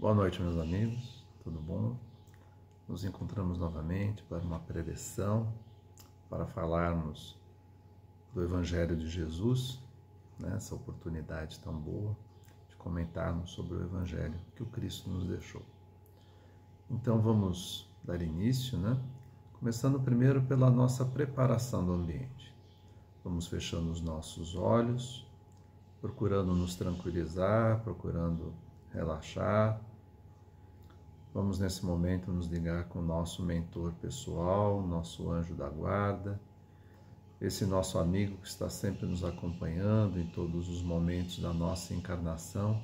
Boa noite, meus amigos, tudo bom? Nos encontramos novamente para uma preleção, para falarmos do Evangelho de Jesus, nessa oportunidade tão boa de comentarmos sobre o Evangelho que o Cristo nos deixou. Então vamos dar início, Começando primeiro pela nossa preparação do ambiente. Vamos fechando os nossos olhos, procurando nos tranquilizar, procurando relaxar. Vamos nesse momento nos ligar com o nosso mentor pessoal, nosso anjo da guarda, esse nosso amigo que está sempre nos acompanhando em todos os momentos da nossa encarnação.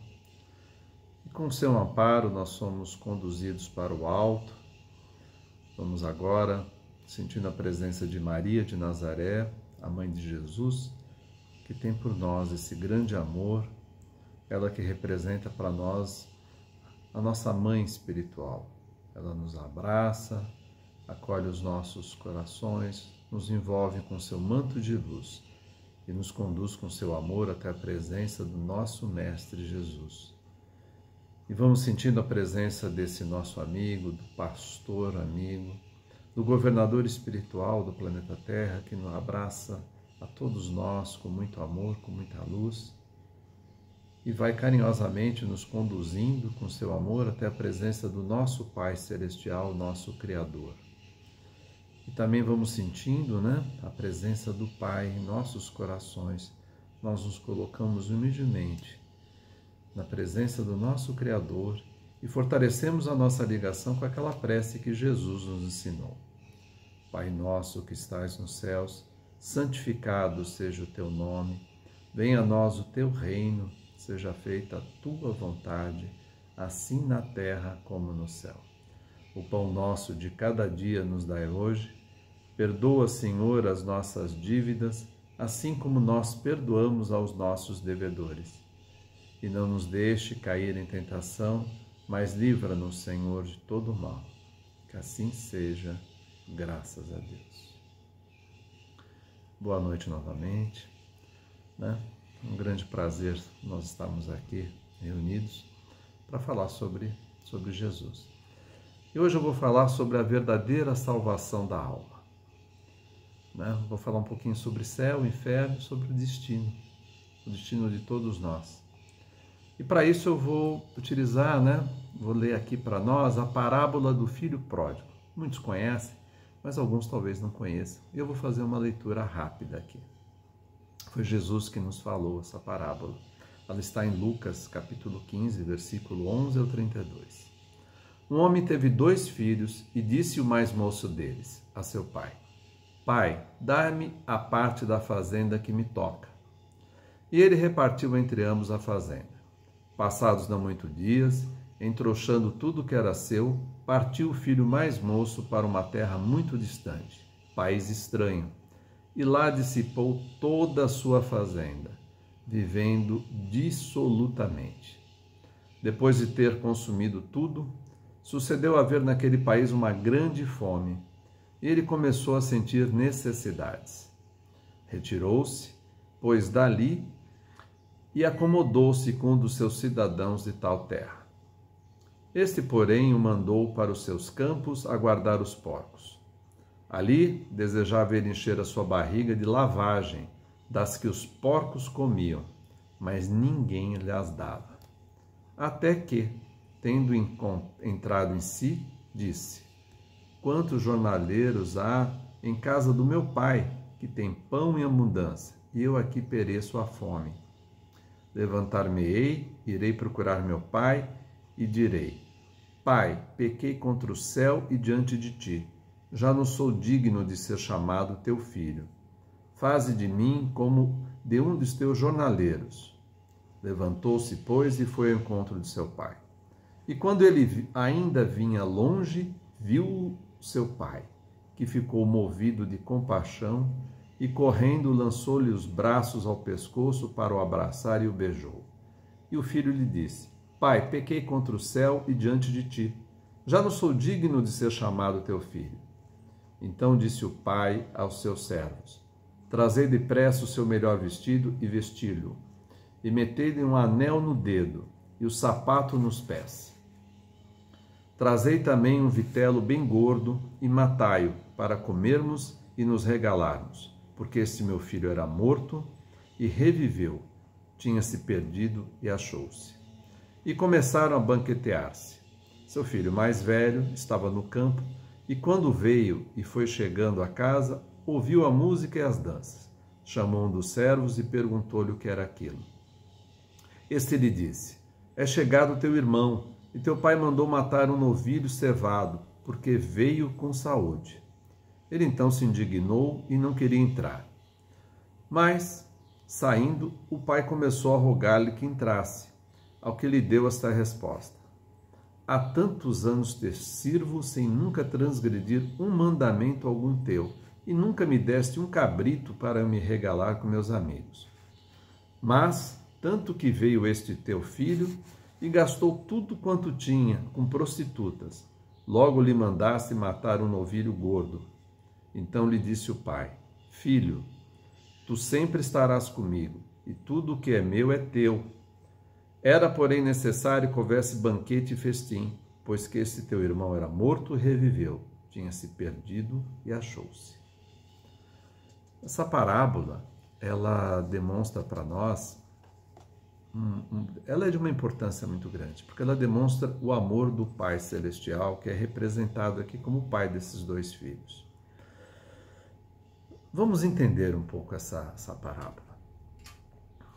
E com seu amparo nós somos conduzidos para o alto. Vamos agora sentindo a presença de Maria de Nazaré, a mãe de Jesus, que tem por nós esse grande amor, ela que representa para nós a nossa mãe espiritual. Ela nos abraça, acolhe os nossos corações, nos envolve com seu manto de luz e nos conduz com seu amor até a presença do nosso Mestre Jesus. E vamos sentindo a presença desse nosso amigo, do pastor amigo, do governador espiritual do planeta Terra, que nos abraça a todos nós com muito amor, com muita luz, e vai carinhosamente nos conduzindo com seu amor até a presença do nosso Pai Celestial, nosso Criador. E também vamos sentindo, a presença do Pai em nossos corações. Nós nos colocamos humildemente na presença do nosso Criador e fortalecemos a nossa ligação com aquela prece que Jesus nos ensinou. Pai nosso que estais nos céus, santificado seja o teu nome, venha a nós o teu reino, seja feita a tua vontade, assim na terra como no céu. O pão nosso de cada dia nos dai hoje. Perdoa, Senhor, as nossas dívidas, assim como nós perdoamos aos nossos devedores. E não nos deixe cair em tentação, mas livra-nos, Senhor, de todo mal. Que assim seja, graças a Deus. Boa noite novamente, Um grande prazer nós estarmos aqui reunidos para falar sobre Jesus. E hoje eu vou falar sobre a verdadeira salvação da alma. Vou falar um pouquinho sobre céu, inferno, sobre o destino de todos nós. E para isso eu vou utilizar, vou ler aqui para nós a parábola do filho pródigo. Muitos conhecem, mas alguns talvez não conheçam. E eu vou fazer uma leitura rápida aqui. Foi Jesus que nos falou essa parábola. Ela está em Lucas, capítulo 15, versículo 11 ao 32. Um homem teve 2 filhos e disse o mais moço deles a seu pai: Pai, dá-me a parte da fazenda que me toca. E ele repartiu entre ambos a fazenda. Passados não muitos dias, entrouxando tudo que era seu, partiu o filho mais moço para uma terra muito distante, país estranho, e lá dissipou toda a sua fazenda, vivendo dissolutamente. Depois de ter consumido tudo, sucedeu haver naquele país uma grande fome, e ele começou a sentir necessidades. Retirou-se, pois dali, e acomodou-se com um dos seus cidadãos de tal terra. Este, porém, o mandou para os seus campos a guardar os porcos. Ali desejava ele encher a sua barriga de lavagem, das que os porcos comiam, mas ninguém lhes dava. Até que, tendo entrado em si, disse: Quantos jornaleiros há em casa do meu pai, que tem pão em abundância, e eu aqui pereço à fome. Levantar-me-ei, irei procurar meu pai, e direi: Pai, pequei contra o céu e diante de ti. Já não sou digno de ser chamado teu filho. Faze de mim como de um dos teus jornaleiros. Levantou-se, pois, e foi ao encontro de seu pai. E quando ele ainda vinha longe, viu seu pai, que ficou movido de compaixão, e correndo lançou-lhe os braços ao pescoço para o abraçar e o beijou. E o filho lhe disse: Pai, pequei contra o céu e diante de ti. Já não sou digno de ser chamado teu filho. Então disse o pai aos seus servos: Trazei depressa o seu melhor vestido e vesti-lo, e metei-lhe um anel no dedo e o sapato nos pés. Trazei também um vitelo bem gordo e matai-o, para comermos e nos regalarmos, porque este meu filho era morto e reviveu, tinha-se perdido e achou-se. E começaram a banquetear-se. Seu filho mais velho estava no campo, e quando veio e foi chegando à casa, ouviu a música e as danças. Chamou um dos servos e perguntou-lhe o que era aquilo. Este lhe disse: é chegado teu irmão, e teu pai mandou matar um novilho cevado, porque veio com saúde. Ele então se indignou e não queria entrar. Mas, saindo, o pai começou a rogar-lhe que entrasse, ao que lhe deu esta resposta: há tantos anos te sirvo sem nunca transgredir um mandamento algum teu, e nunca me deste um cabrito para me regalar com meus amigos. Mas, tanto que veio este teu filho e gastou tudo quanto tinha com prostitutas, logo lhe mandaste matar um novilho gordo. Então lhe disse o pai: filho, tu sempre estarás comigo, e tudo o que é meu é teu. Era, porém, necessário que houvesse banquete e festim, pois que esse teu irmão era morto e reviveu, tinha-se perdido e achou-se. Essa parábola, ela demonstra para nós, ela é de uma importância muito grande, porque ela demonstra o amor do Pai Celestial, que é representado aqui como o pai desses dois filhos. Vamos entender um pouco essa parábola.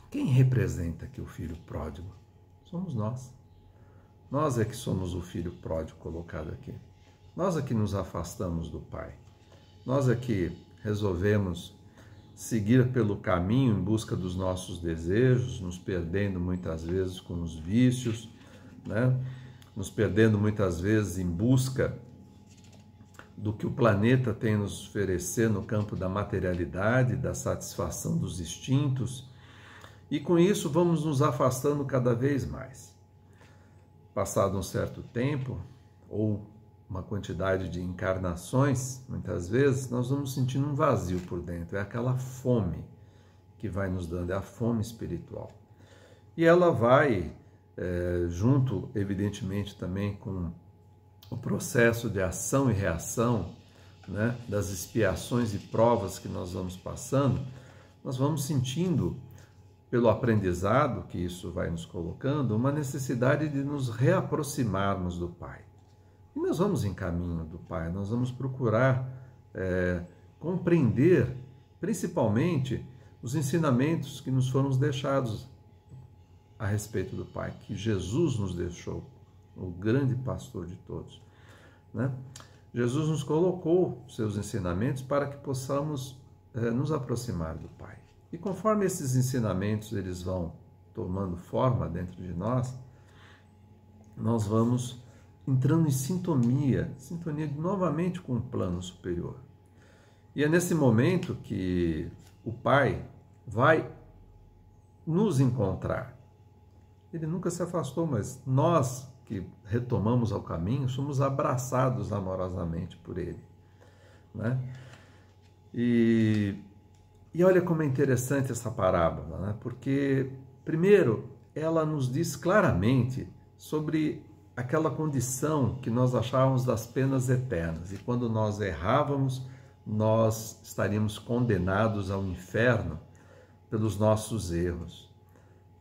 Quem representa aqui o filho pródigo? Somos nós. Nós é que somos o filho pródigo colocado aqui. Nós é que nos afastamos do Pai. Nós é que resolvemos seguir pelo caminho em busca dos nossos desejos, nos perdendo muitas vezes com os vícios, né? Nos perdendo muitas vezes em busca do que o planeta tem a nos oferecer no campo da materialidade, da satisfação dos instintos, e com isso vamos nos afastando cada vez mais. Passado um certo tempo, ou uma quantidade de encarnações, muitas vezes, nós vamos sentindo um vazio por dentro. É aquela fome que vai nos dando, é a fome espiritual. E ela vai, junto, evidentemente, também com o processo de ação e reação, né, das expiações e provas que nós vamos passando, nós vamos sentindo, pelo aprendizado que isso vai nos colocando, uma necessidade de nos reaproximarmos do Pai. E nós vamos em caminho do Pai, nós vamos procurar compreender, principalmente, os ensinamentos que nos foram deixados a respeito do Pai, que Jesus nos deixou, o grande pastor de todos, né? Jesus nos colocou seus ensinamentos para que possamos nos aproximar do Pai. E conforme esses ensinamentos eles vão tomando forma dentro de nós, nós vamos entrando em sintonia novamente com o plano superior. E é nesse momento que o Pai vai nos encontrar. Ele nunca se afastou, mas nós que retomamos ao caminho somos abraçados amorosamente por Ele, né? E olha como é interessante essa parábola, né? Porque, primeiro, ela nos diz claramente sobre aquela condição que nós achávamos das penas eternas. E quando nós errávamos, nós estaríamos condenados ao inferno pelos nossos erros.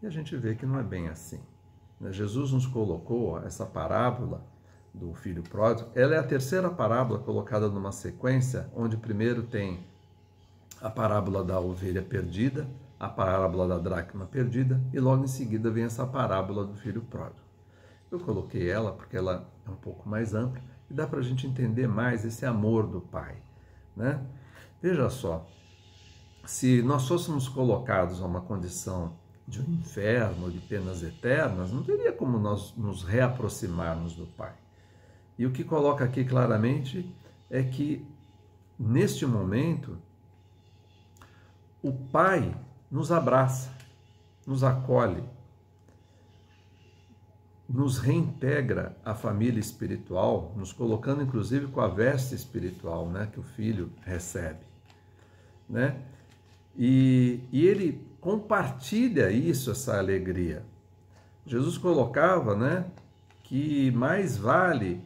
E a gente vê que não é bem assim. Jesus nos colocou essa parábola do filho pródigo. Ela é a terceira parábola colocada numa sequência, onde primeiro tem a parábola da ovelha perdida, a parábola da dracma perdida, e logo em seguida vem essa parábola do filho pródigo. Eu coloquei ela porque ela é um pouco mais ampla e dá para a gente entender mais esse amor do Pai, né? Veja só, se nós fôssemos colocados a uma condição de um inferno, de penas eternas, não teria como nós nos reaproximarmos do Pai. E o que coloca aqui claramente é que, neste momento, o Pai nos abraça, nos acolhe, nos reintegra à família espiritual, nos colocando inclusive com a veste espiritual, né, que o filho recebe, né? E ele compartilha isso, essa alegria. Jesus colocava, né, que mais vale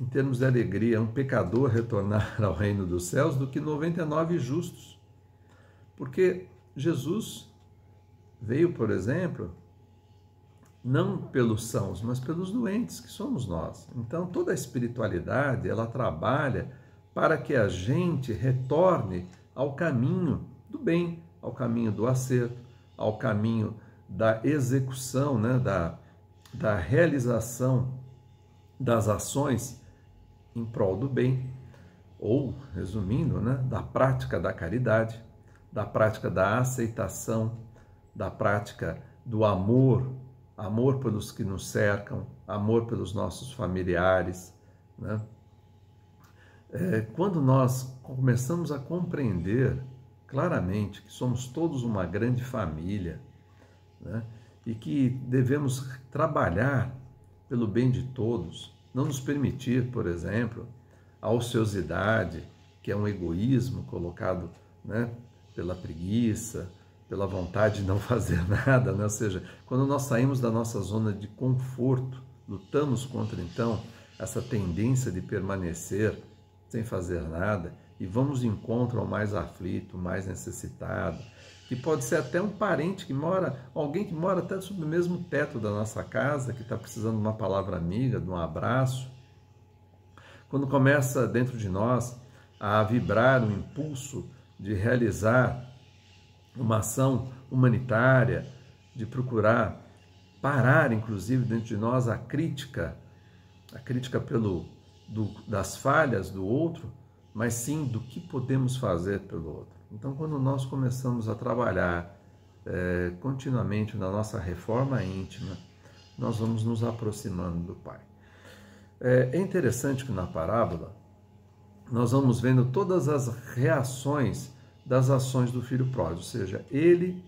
em termos de alegria, um pecador retornar ao reino dos céus do que 99 justos. Porque Jesus veio, por exemplo, não pelos sãos, mas pelos doentes, que somos nós. Então, toda a espiritualidade, ela trabalha para que a gente retorne ao caminho do bem, ao caminho do acerto, ao caminho da execução, né, da realização das ações em prol do bem, ou, resumindo, né, da prática da caridade, da prática da aceitação, da prática do amor, amor pelos que nos cercam, amor pelos nossos familiares, né? Quando nós começamos a compreender claramente que somos todos uma grande família, né? E que devemos trabalhar pelo bem de todos, não nos permitir, por exemplo, a ociosidade, que é um egoísmo colocado, né, pela preguiça, pela vontade de não fazer nada, né? Ou seja, quando nós saímos da nossa zona de conforto, lutamos contra, então, essa tendência de permanecer sem fazer nada e vamos de encontro ao mais aflito, mais necessitado, que pode ser até um parente que mora, alguém que mora até sob o mesmo teto da nossa casa, que está precisando de uma palavra amiga, de um abraço. Quando começa dentro de nós a vibrar o impulso de realizar uma ação humanitária, de procurar parar, inclusive, dentro de nós a crítica das falhas do outro, mas sim do que podemos fazer pelo outro. Então, quando nós começamos a trabalhar continuamente na nossa reforma íntima, nós vamos nos aproximando do Pai. É interessante que na parábola nós vamos vendo todas as reações das ações do filho pródigo, ou seja, ele,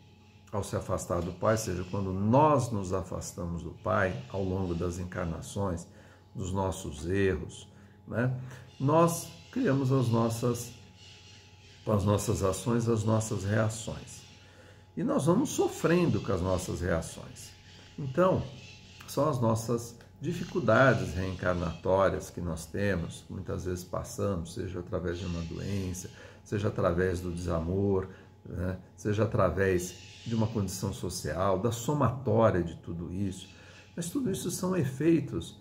ao se afastar do Pai, ou seja, quando nós nos afastamos do Pai ao longo das encarnações, dos nossos erros, né, nós criamos com as nossas ações, as nossas reações. E nós vamos sofrendo com as nossas reações. Então, são as nossas dificuldades reencarnatórias que nós temos, muitas vezes passamos, seja através de uma doença, seja através do desamor, né? Seja através de uma condição social, da somatória de tudo isso. Mas tudo isso são efeitos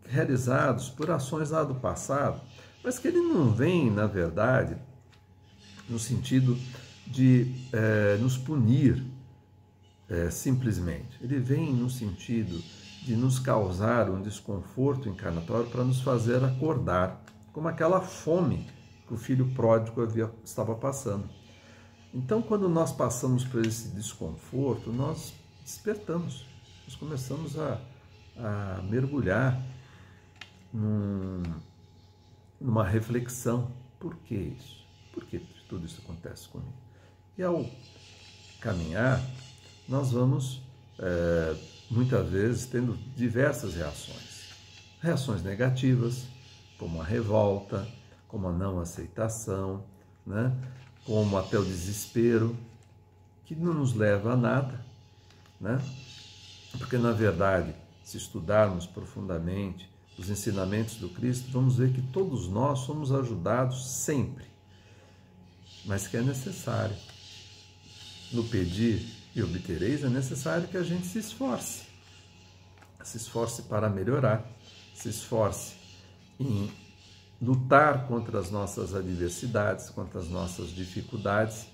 realizados por ações lá do passado, mas que ele não vem, na verdade, no sentido de nos punir simplesmente. Ele vem no sentido de nos causar um desconforto encarnatório para nos fazer acordar, como aquela fome que o filho pródigo estava passando. Então, quando nós passamos por esse desconforto, nós despertamos, nós começamos a mergulhar numa reflexão. Por que isso? Por que tudo isso acontece comigo? E ao caminhar, nós vamos, muitas vezes, tendo diversas reações. Reações negativas, como a revolta, como a não aceitação, né? Como até o desespero, que não nos leva a nada, né? Porque, na verdade, se estudarmos profundamente os ensinamentos do Cristo, vamos ver que todos nós somos ajudados sempre, mas que é necessário. No pedir e obtereis, é necessário que a gente se esforce para melhorar, se esforce em lutar contra as nossas adversidades, contra as nossas dificuldades,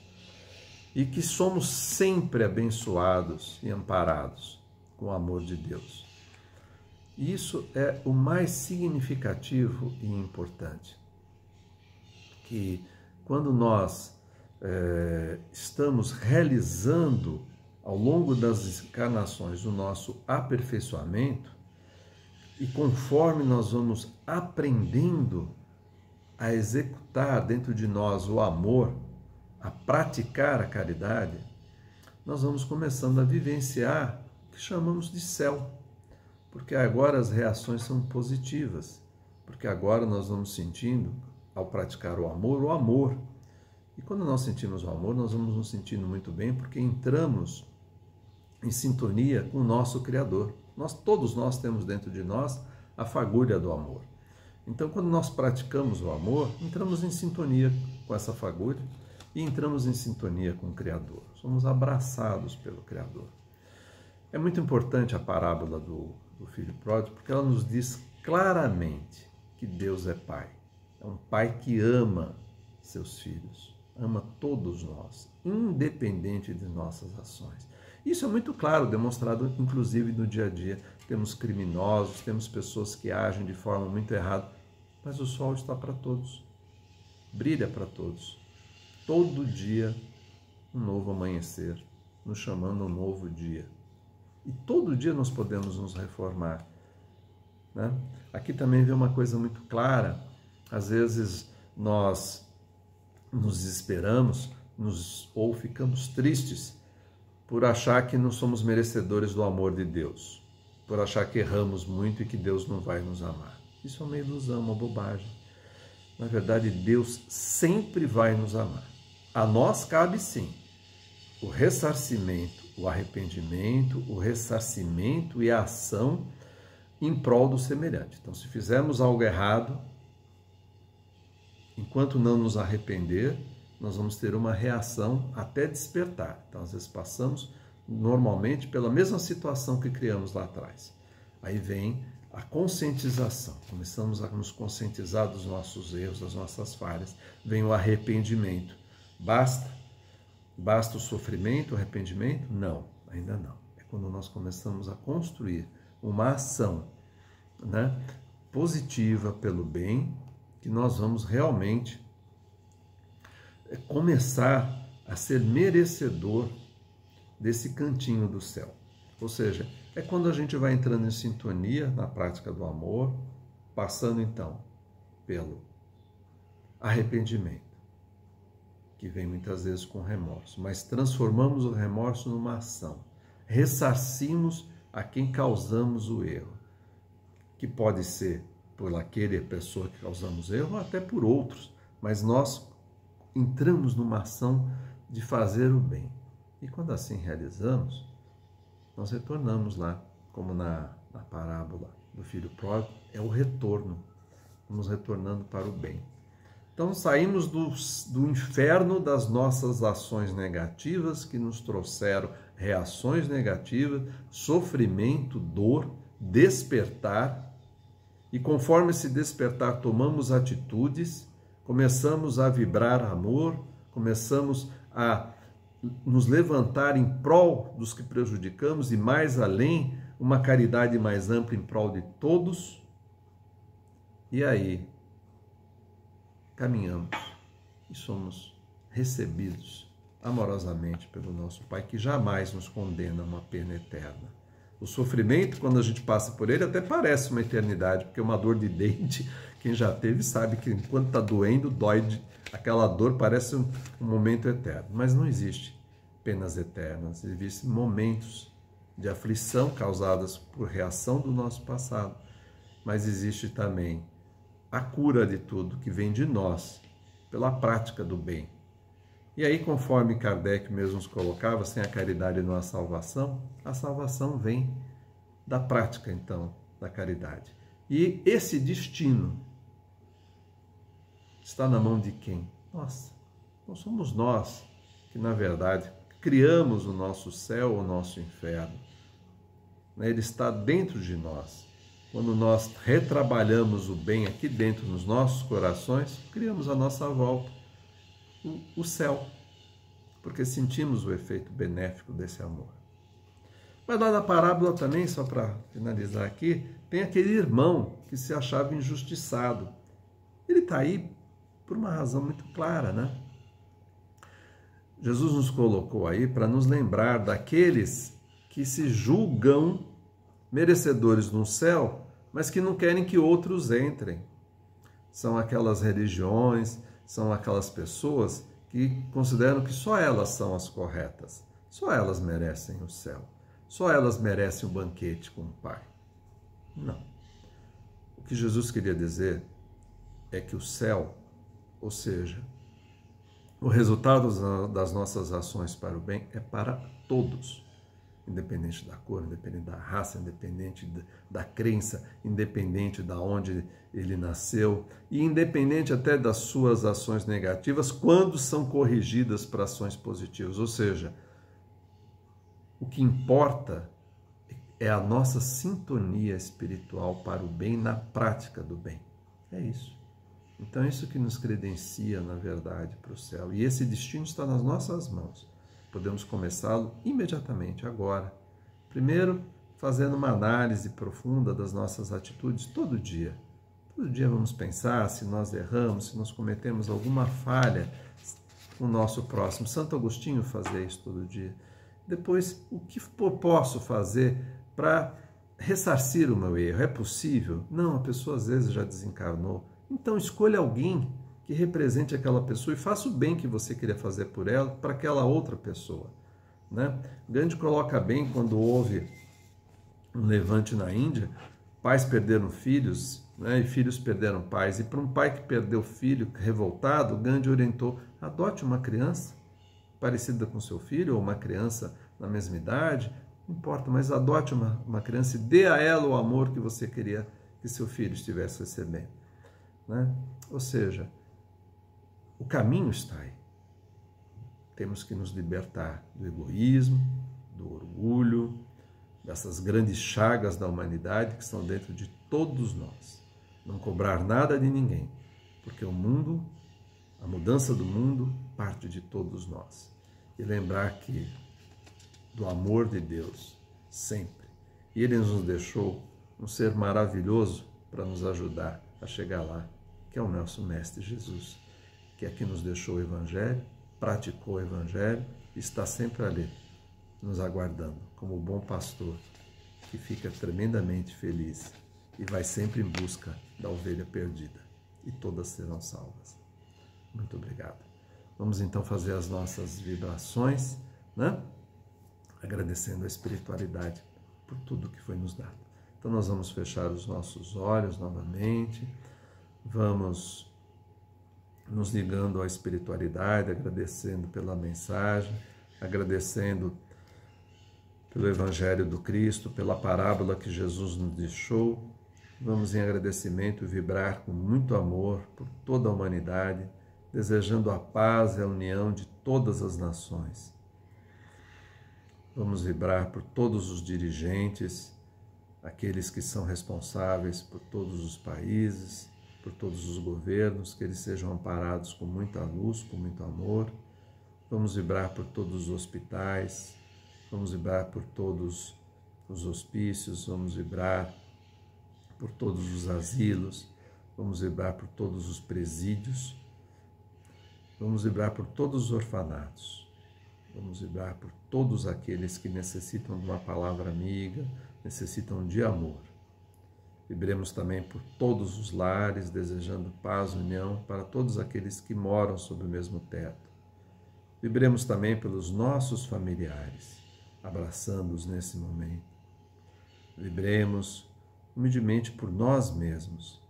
e que somos sempre abençoados e amparados com o amor de Deus. Isso é o mais significativo e importante, que quando nós estamos realizando ao longo das encarnações o nosso aperfeiçoamento, e conforme nós vamos aprendendo a executar dentro de nós o amor, a praticar a caridade, nós vamos começando a vivenciar o que chamamos de céu. Porque agora as reações são positivas, porque agora nós vamos sentindo, ao praticar o amor. E quando nós sentimos o amor, nós vamos nos sentindo muito bem, porque entramos em sintonia com o nosso Criador. Todos nós temos dentro de nós a fagulha do amor. Então, quando nós praticamos o amor, entramos em sintonia com essa fagulha e entramos em sintonia com o Criador. Somos abraçados pelo Criador. É muito importante a parábola do filho pródigo, porque ela nos diz claramente que Deus é Pai. É um Pai que ama seus filhos, ama todos nós, independente de nossas ações. Isso é muito claro, demonstrado inclusive no dia a dia. Temos criminosos, temos pessoas que agem de forma muito errada, mas o sol está para todos, brilha para todos. Todo dia um novo amanhecer, nos chamando a um novo dia. E todo dia nós podemos nos reformar, né? Aqui também vem uma coisa muito clara. Às vezes nós nos desesperamos ou ficamos tristes por achar que não somos merecedores do amor de Deus, por achar que erramos muito e que Deus não vai nos amar. Isso é uma ilusão, uma bobagem. Na verdade, Deus sempre vai nos amar. A nós cabe sim o ressarcimento, o arrependimento, o ressarcimento e a ação em prol do semelhante. Então, se fizermos algo errado, enquanto não nos arrepender, nós vamos ter uma reação até despertar. Então, às vezes passamos normalmente pela mesma situação que criamos lá atrás. Aí vem a conscientização. Começamos a nos conscientizar dos nossos erros, das nossas falhas. Vem o arrependimento. Basta o sofrimento, o arrependimento? Não, ainda não. É quando nós começamos a construir uma ação, né, positiva pelo bem, que nós vamos realmente começar a ser merecedor desse cantinho do céu. Ou seja, é quando a gente vai entrando em sintonia na prática do amor, passando então pelo arrependimento, que vem muitas vezes com remorso, mas transformamos o remorso numa ação, ressarcimos a quem causamos o erro, que pode ser por aquele pessoa que causamos erro ou até por outros, mas nós entramos numa ação de fazer o bem. E quando assim realizamos, nós retornamos lá, como na parábola do filho pródigo, é o retorno. Vamos retornando para o bem. Então saímos do inferno das nossas ações negativas que nos trouxeram reações negativas, sofrimento, dor, despertar. E conforme esse despertar tomamos atitudes, começamos a vibrar amor, começamos a nos levantar em prol dos que prejudicamos e mais além, uma caridade mais ampla em prol de todos. E aí, caminhamos e somos recebidos amorosamente pelo nosso Pai, que jamais nos condena a uma pena eterna. O sofrimento, quando a gente passa por ele, até parece uma eternidade, porque uma dor de dente, quem já teve sabe que enquanto está doendo, dói, aquela dor parece um momento eterno. Mas não existe penas eternas, existem momentos de aflição causadas por reação do nosso passado, mas existe também a cura de tudo que vem de nós, pela prática do bem. E aí, conforme Kardec mesmo nos colocava, sem a caridade não há salvação, a salvação vem da prática, então, da caridade. E esse destino está na mão de quem? Nossa, não somos nós que, na verdade, criamos o nosso céu, o nosso inferno. Ele está dentro de nós. Quando nós retrabalhamos o bem aqui dentro nos nossos corações, criamos à nossa volta o céu, porque sentimos o efeito benéfico desse amor. Mas lá na parábola também, só para finalizar aqui, tem aquele irmão que se achava injustiçado. Ele está aí por uma razão muito clara, né? Jesus nos colocou aí para nos lembrar daqueles que se julgam merecedores no céu, mas que não querem que outros entrem. São aquelas religiões, são aquelas pessoas que consideram que só elas são as corretas, só elas merecem o céu, só elas merecem o banquete com o Pai. Não. O que Jesus queria dizer é que o céu, ou seja, o resultado das nossas ações para o bem, é para todos. independente da cor, independente da raça, independente da crença, independente de onde ele nasceu e independente até das suas ações negativas, quando são corrigidas para ações positivas. Ou seja, o que importa é a nossa sintonia espiritual para o bem na prática do bem. É isso. Então é isso que nos credencia, na verdade, para o céu. E esse destino está nas nossas mãos. Podemos começá-lo imediatamente, agora. Primeiro, fazendo uma análise profunda das nossas atitudes todo dia. Todo dia vamos pensar se nós erramos, se nós cometemos alguma falha com o nosso próximo. Santo Agostinho fazia isso todo dia. Depois, o que posso fazer para ressarcir o meu erro? É possível? Não, a pessoa às vezes já desencarnou. Então escolha alguém que represente aquela pessoa e faça o bem que você queria fazer por ela para aquela outra pessoa. Né? Gandhi coloca bem quando houve um levante na Índia, pais perderam filhos, né, e filhos perderam pais. E para um pai que perdeu filho revoltado, Gandhi orientou: adote uma criança parecida com seu filho, ou uma criança na mesma idade, não importa, mas adote uma criança e dê a ela o amor que você queria que seu filho estivesse recebendo. Né? Ou seja, o caminho está aí. Temos que nos libertar do egoísmo, do orgulho, dessas grandes chagas da humanidade que estão dentro de todos nós. Não cobrar nada de ninguém, porque o mundo, a mudança do mundo, parte de todos nós. E lembrar que do amor de Deus, sempre. E Ele nos deixou um ser maravilhoso para nos ajudar a chegar lá, que é o nosso Mestre Jesus, que aqui nos deixou o Evangelho, praticou o Evangelho e está sempre ali, nos aguardando, como o bom pastor, que fica tremendamente feliz e vai sempre em busca da ovelha perdida, e todas serão salvas. Muito obrigado. Vamos então fazer as nossas vibrações, né? Agradecendo a espiritualidade por tudo que foi nos dado. Então nós vamos fechar os nossos olhos novamente, vamos nos ligando à espiritualidade, agradecendo pela mensagem, agradecendo pelo Evangelho do Cristo, pela parábola que Jesus nos deixou. Vamos em agradecimento vibrar com muito amor por toda a humanidade, desejando a paz e a união de todas as nações. Vamos vibrar por todos os dirigentes, aqueles que são responsáveis por todos os países, por todos os governos, que eles sejam amparados com muita luz, com muito amor. Vamos vibrar por todos os hospitais, vamos vibrar por todos os hospícios, vamos vibrar por todos os asilos, vamos vibrar por todos os presídios, vamos vibrar por todos os orfanatos, vamos vibrar por todos aqueles que necessitam de uma palavra amiga, necessitam de amor. Vibremos também por todos os lares, desejando paz e união para todos aqueles que moram sob o mesmo teto. Vibremos também pelos nossos familiares, abraçando-os nesse momento. Vibremos humildemente por nós mesmos.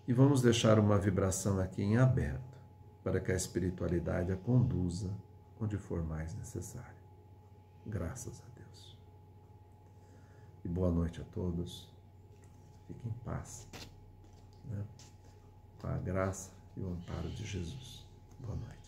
E vamos deixar uma vibração aqui em aberto, para que a espiritualidade a conduza onde for mais necessário. Graças a Deus. E boa noite a todos. Fiquem em paz, né? Com a graça e o amparo de Jesus. Boa noite.